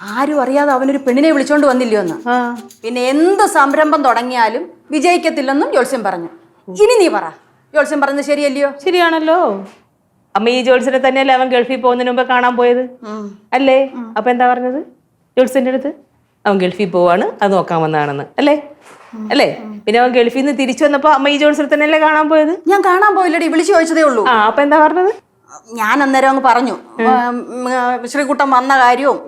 ആരും അറിയാതെ അവനൊരു പെണ്ണിനെ വിളിച്ചോണ്ട് വന്നില്ലയോ എന്ന്. പിന്നെ എന്ത് സംരംഭം തുടങ്ങിയാലും വിജയിക്കത്തില്ലെന്നും ജോത്സ്യം പറഞ്ഞു. ഇനി നീ പറ, ജോത്സ്യം പറഞ്ഞത് ശരിയല്ലയോ? ശരിയാണല്ലോ. അമ്മ ഈ ജോത്സ്യനെ തന്നെയല്ലേ അവൻ ഗൾഫിൽ പോകുന്നതിന് മുമ്പ് കാണാൻ പോയത് അല്ലേ? അപ്പൊ എന്താ പറഞ്ഞത് ജോത്സ്യന്റെ അടുത്ത്? അവൻ ഗൾഫിൽ പോവാണ്, അത് നോക്കാൻ വന്നതാണെന്ന് അല്ലേ? അല്ലേ? പിന്നെ അവൻ ഗൾഫിൽ നിന്ന് തിരിച്ചു വന്നപ്പോ അമ്മ ഈ ജോത്സ്യനെ തന്നെയല്ലേ കാണാൻ പോയത്? ഞാൻ കാണാൻ പോയില്ലടി, വിളിച്ചു ചോദിച്ചതേ ഉള്ളൂ. അപ്പൊ എന്താ പറഞ്ഞത്? ഞാൻ അന്നേരം അങ്ങ് പറഞ്ഞു ശ്രീകുട്ടൻ വന്ന കാര്യവും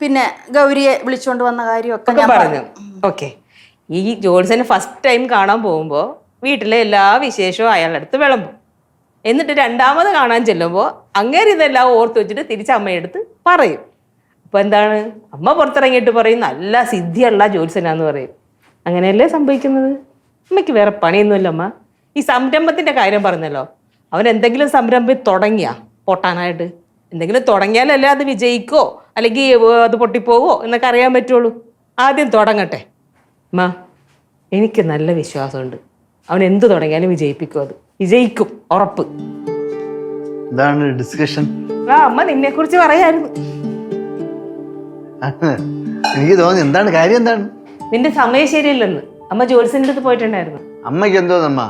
പിന്നെ ഗൗരിയെ വിളിച്ചോണ്ട് വന്ന കാര്യവും ഒക്കെ ഞാൻ പറഞ്ഞു. ഓക്കെ. ഈ ജോത്സ്യനെ ഫസ്റ്റ് ടൈം കാണാൻ പോകുമ്പോ വീട്ടിലെ എല്ലാ വിശേഷവും അയാളുടെ അടുത്ത് വിളമ്പും. എന്നിട്ട് രണ്ടാമത് കാണാൻ ചെല്ലുമ്പോൾ അങ്ങേര് ഇതെല്ലാം ഓർത്ത് വെച്ചിട്ട് തിരിച്ച് അമ്മയെടുത്ത് പറയും. അപ്പൊ എന്താണ്, അമ്മ പുറത്തിറങ്ങിയിട്ട് പറയും നല്ല സിദ്ധിയുള്ള ജോത്സ്യനാന്ന് പറയും. അങ്ങനെയല്ലേ സംഭവിക്കുന്നത്? അമ്മയ്ക്ക് വേറെ പണിയൊന്നുമില്ല അമ്മ. ഈ സംരംഭത്തിന്റെ കാര്യം പറഞ്ഞല്ലോ, അവൻ എന്തെങ്കിലും സംരംഭം തുടങ്ങിയാ പൊട്ടാനായിട്ട് എന്തെങ്കിലും തുടങ്ങിയാലല്ലേ അത് വിജയിക്കോ അല്ലെങ്കിൽ അത് പൊട്ടിപ്പോവോ എന്നൊക്കെ അറിയാൻ പറ്റുള്ളൂ. ആദ്യം തുടങ്ങട്ടെ അമ്മ. എനിക്ക് നല്ല വിശ്വാസമുണ്ട് അവൻ എന്ത് തുടങ്ങിയാലും വിജയിപ്പിക്കും. അത് വിജയിക്കും, ഉറപ്പ്. എന്താണ് ഡിസ്കഷൻ? അമ്മ നിന്നെ കുറിച്ച് പറയായിരുന്നു. എനിക്ക് തോന്നി എന്താണ് കാര്യം, എന്താണ്? നിന്റെ സമയം ശരിയല്ലെന്ന് അമ്മ ജോത്സ്യന്റെ അടുത്ത് പോയിട്ടുണ്ടായിരുന്നു. അമ്മയ്ക്ക് എന്തോന്നമ്മ,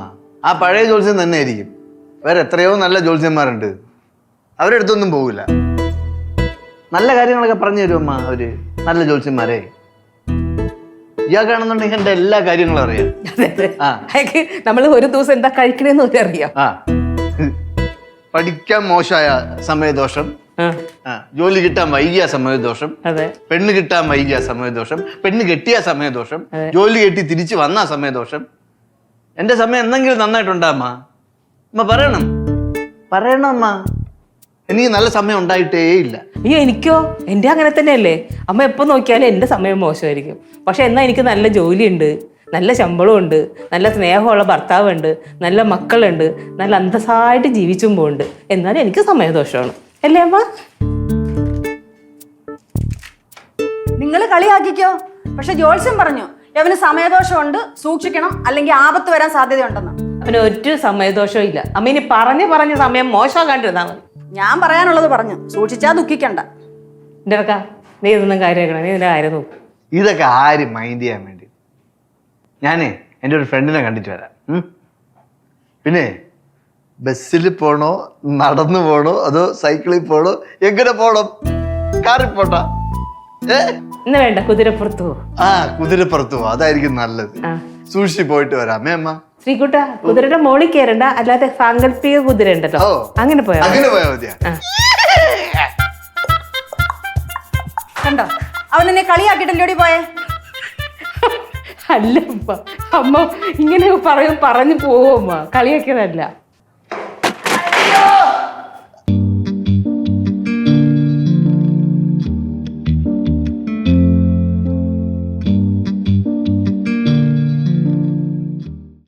ആ പഴയ ജോത്സ്യം തന്നെ ആയിരിക്കും. വേറെ എത്രയോ നല്ല ജോത്സ്യന്മാരുണ്ട്, അവരുടെ അടുത്തൊന്നും പോകില്ല. നല്ല കാര്യങ്ങളൊക്കെ പറഞ്ഞു തരും അമ്മ അവര്, നല്ല ജോത്സ്യന്മാരെ. ഇയാൾക്കാണെന്നുണ്ടെങ്കിൽ എന്റെ എല്ലാ കാര്യങ്ങളും അറിയാം. നമ്മള് ഒരു ദിവസം എന്താ കഴിക്കണേന്ന് പോലും അറിയാം. പഠിക്കാൻ മോശമായ സമയദോഷം, ജോലി കിട്ടാൻ വൈകിയ സമയദോഷം, പെണ്ണ് കിട്ടാൻ വൈകിയ സമയദോഷം, പെണ്ണ് കെട്ടിയ സമയദോഷം, ജോലി കെട്ടി തിരിച്ചു വന്ന സമയദോഷം. എന്റെ സമയം എന്തെങ്കിലും നന്നായിട്ടുണ്ടാ അമ്മ? അമ്മ പറയണം അമ്മ. എനിക്ക് നല്ല സമയം ഉണ്ടായിട്ടേ ഇല്ല. അയ്യോ എനിക്കോ? എന്റെ അങ്ങനെ തന്നെയല്ലേ അമ്മ. എപ്പോ നോക്കിയാലും എന്റെ സമയം മോശമായിരിക്കും. പക്ഷെ എന്നാ എനിക്ക് നല്ല ജോലിയുണ്ട്, നല്ല ശമ്പളമുണ്ട്, നല്ല സ്നേഹമുള്ള ഭർത്താവുണ്ട്, നല്ല മക്കളുണ്ട്, നല്ല അന്തസ്സായിട്ട് ജീവിച്ചും പോകുന്നുണ്ട്. എന്നാലും എനിക്ക് സമയദോഷമാണ് അല്ലേ അമ്മ? നിങ്ങൾ കളിയാക്കിക്കോ, പക്ഷെ ജോത്സ്യം പറഞ്ഞു അവന് സമയദോഷമുണ്ട്, സൂക്ഷിക്കണം, അല്ലെങ്കിൽ ആപത്ത് വരാൻ സാധ്യതയുണ്ടെന്ന്. അവന് ഒരു സമയദോഷവും ഇല്ല അമ്മ. ഇനി പറഞ്ഞ സമയം മോശമാകാണ്ടിരുന്നാ മതി. ഞാൻ പറയാനുള്ളത് പറഞ്ഞു, സൂക്ഷിച്ചാ ദുഃഖിക്കണ്ട. നീ ഇതൊന്നും കാര്യമാക്കണം, നീ ഇതിന്റെ കാര്യം നോക്കും. ഇതൊക്കെ ആര് മൈൻഡ് ചെയ്യാൻ വേണ്ടി? ഞാനേ എൻ്റെ ഒരു ഫ്രണ്ടിനെ കണ്ടിട്ട് വരാം. പിന്നെ ബസ്സിൽ പോണോ, നടന്നു പോണോ, അതോ സൈക്കിളിൽ പോണോ, എങ്ങനെ പോണം? കാറിൽ പോട്ടാ? ഇന്ന് വേണ്ട, കുതിരപ്പുറത്ത് പോ. കുതിരപ്പുറത്ത് പോ, അതായിരിക്കും നല്ലത്. സൂക്ഷിച്ച് പോയിട്ട് വരാമേ അമ്മ. ശ്രീകുട്ട, കുതിരയുടെ മോളിൽ കയറണ്ട, അല്ലാതെ സാങ്കല്പിക കുതിര ഉണ്ടല്ലോ, അങ്ങനെ പോയാ മതിയാ. കണ്ടോ, അവനെന്നെ കളിയാക്കിയിട്ടല്ലോടി പോയേ. അല്ല അമ്മ, ഇങ്ങനെ പറഞ്ഞു പോവമ്മ, കളിയാക്കിയതല്ല.